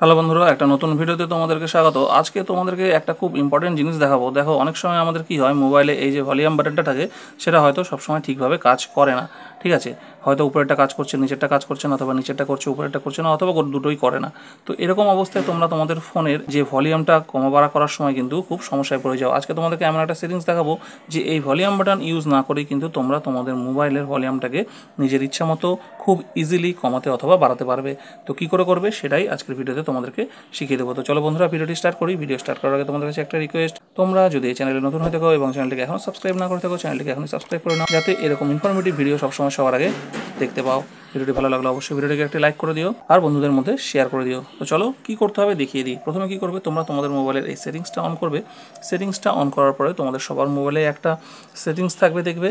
Hello বন্ধুরা, একটা নতুন ভিডিওতে তোমাদেরকে স্বাগত। আজকে তোমাদেরকে একটা খুব ইম্পর্টেন্ট জিনিস দেখাবো। দেখো, অনেক সময় আমাদের কি হয়, মোবাইলে এই যে ভলিউম বাটনটা থাকে সেটা হয়তো সবসময় ঠিকভাবে কাজ করে না। ঠিক আছে, হয়তো উপরেরটা কাজ করছে, নিচেরটা কাজ করছে না, অথবা নিচেরটা করছে উপরেরটা করছে না, অথবা দুটোই করে না। তো এরকম অবস্থায় তোমরা তোমাদের ফোনের যে ভলিউমটা কমা বাড়া করার সময় কিন্তু খুব সমস্যায় পড়ে যাও। আজকে তোমাদেরকে এমন একটা সেটিংস দেখাবো যে এই ভলিউম বাটন ইউজ না করেই কিন্তু তোমরা তোমাদের মোবাইলের ভলিউমটাকে নিজের ইচ্ছা মতো খুব ইজিলি কমাতে অথবা বাড়াতে পারবে। তো কী করে করবে সেটাই আজকের ভিডিওতে তোমাদেরকে শিখিয়ে দেবো। তো চলো বন্ধুরা, ভিডিওটি স্টার্ট করি। ভিডিও স্টার্ট করার আগে তোমাদের কাছে একটা রিকোয়েস্ট, তোমরা যদি এই চ্যানেলে নতুন হয়ে থাকো এবং চ্যানেলটিকে এখনও সাবস্ক্রাইব না করে থাকো, চ্যানেলটিকে এখনই সাবস্ক্রাইব করে নাও, যাতে এরকম ইনফরমেটিভ ভিডিও সবসময় সবার আগে দেখতে পাও। ভিডিওটি ভালো লাগলে অবশ্যই ভিডিওটিকে একটি লাইক করে দিও আর বন্ধুদের মধ্যে শেয়ার করে দিও। তো চলো কী করতে হবে দেখিয়ে দিই। প্রথমে কী করবে, তোমরা তোমাদের মোবাইলের এই সেটিংসটা অন করবে। সেটিংসটা অন করার পরে তোমাদের সবার মোবাইলে একটা সেটিংস থাকবে, দেখবে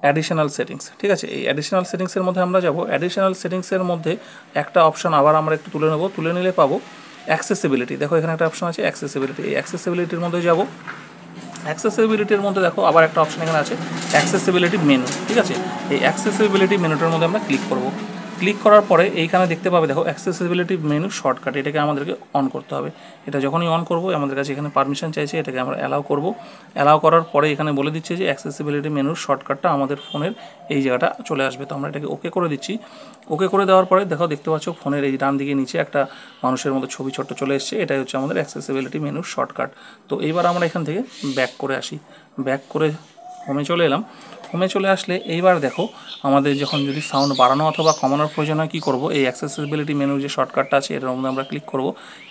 অ্যাডিশনাল সেটিংস। ঠিক আছে, এই অ্যাডিশনাল সেটিংসের মধ্যে আমরা যাব। অ্যাডিশনাল সেটিংসের মধ্যে একটা অপশান আবার আমরা একটু তুলে নেব, তুলে নিলে পাবো অ্যাক্সেসিবিলিটি। দেখো এখানে একটা অপশান আছে অ্যাক্সেসিবিলিটি। এই অ্যাক্সেসিবিলিটির মধ্যে যাব। অ্যাক্সেসিবিলিটির মধ্যে দেখো আবার একটা অপশান এখানে আছে অ্যাক্সেসিবিলিটি মেনু। ঠিক আছে, এই অ্যাক্সেসিবিলিটি মেনুটার মধ্যে আমরা ক্লিক করব। ক্লিক করার পরে এইখানে দেখতে পাবে, দেখো অ্যাক্সেসিবিলিটি মেনু শর্টকাট, এটাকে আমাদেরকে অন করতে হবে। এটা যখনই অন করব আমাদের কাছে এখানে পারমিশন চাইছে, এটাকে আমরা অ্যালাউ করব। অ্যালাউ করার পরে এখানে বলে দিচ্ছে যে অ্যাক্সেসিবিলিটি মেনুর শর্টকাটটা আমাদের ফোনের এই জায়গাটা চলে আসবে। তো আমরা এটাকে ওকে করে দিচ্ছি। ওকে করে দেওয়ার পরে দেখো, দেখতে পাচ্ছ ফোনের এই ডান দিকে নিচে একটা মানুষের মতো ছবি ছোট্ট চলে এসছে। এটাই হচ্ছে আমাদের অ্যাক্সেসিবিলিটি মেনুর শর্টকাট। তো এইবার আমরা এখান থেকে ব্যাক করে আসি। ব্যাক করে হোমে চলে এলাম। হোমে চলে আসলে এইবার দেখো, আমাদের যখন যদি সাউন্ড বাড়ানো অথবা কমানোর প্রয়োজন হয় কী করবো, এই অ্যাক্সেসিবিলিটি মেনুর যে শর্টকাটটা আছে এটার মধ্যে আমরা ক্লিক করব।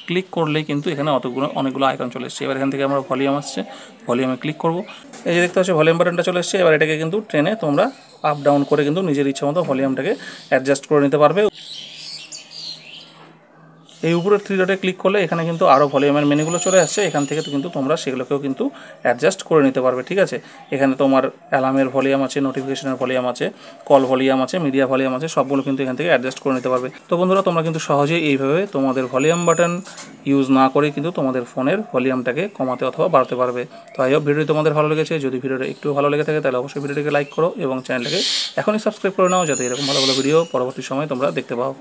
ক্লিক করলেই কিন্তু এখানে অনেকগুলো আইকন চলে এসছে। এবার এখান থেকে আমরা ভলিউম আসছে, ভলিউমে ক্লিক করব। এই যে দেখতে পাচ্ছি ভলিউম বাটনটা চলে এসছে। এবার এটাকে কিন্তু ট্রেনে তোমরা আপ ডাউন করে কিন্তু নিজের ইচ্ছা মতো ভলিউমটাকে অ্যাডজাস্ট করে নিতে পারবে। এই উপরের থ্রি ডটে ক্লিক করলে এখানে কিন্তু আরও ভলিউমের মেনুগুলো চলে আসছে। এখান থেকে কিন্তু তোমরা সেগুলোকেও কিন্তু অ্যাডজাস্ট করে নিতে পারবে। ঠিক আছে, এখানে তোমার অ্যালার্মের ভলিউম আছে, নোটিফিকেশনের ভলিউম আছে, কল ভলিউম আছে, মিডিয়া ভলিউম আছে, সবগুলো কিন্তু এখান থেকে অ্যাডজাস্ট করে নিতে পারবে। তো বন্ধুরা, তোমরা কিন্তু সহজেই এইভাবে তোমাদের ভলিউম বাটন ইউজ না করে কিন্তু তোমাদের ফোনের ভলিউমটাকে কমাতে অথবা বাড়াতে পারবে। তো আই হোপ ভিডিওটি তোমাদের ভালো লেগেছে। যদি ভিডিওটা একটু ভালো লেগে থাকে তাহলে অবশ্যই ভিডিওটিকে লাইক করো এবং চ্যানেলটাকে এখনই সাবস্ক্রাইব করে নাও, যাতে এরকম ভালো ভালো ভিডিও পরবর্তী সময় তোমরা দেখতে পাও।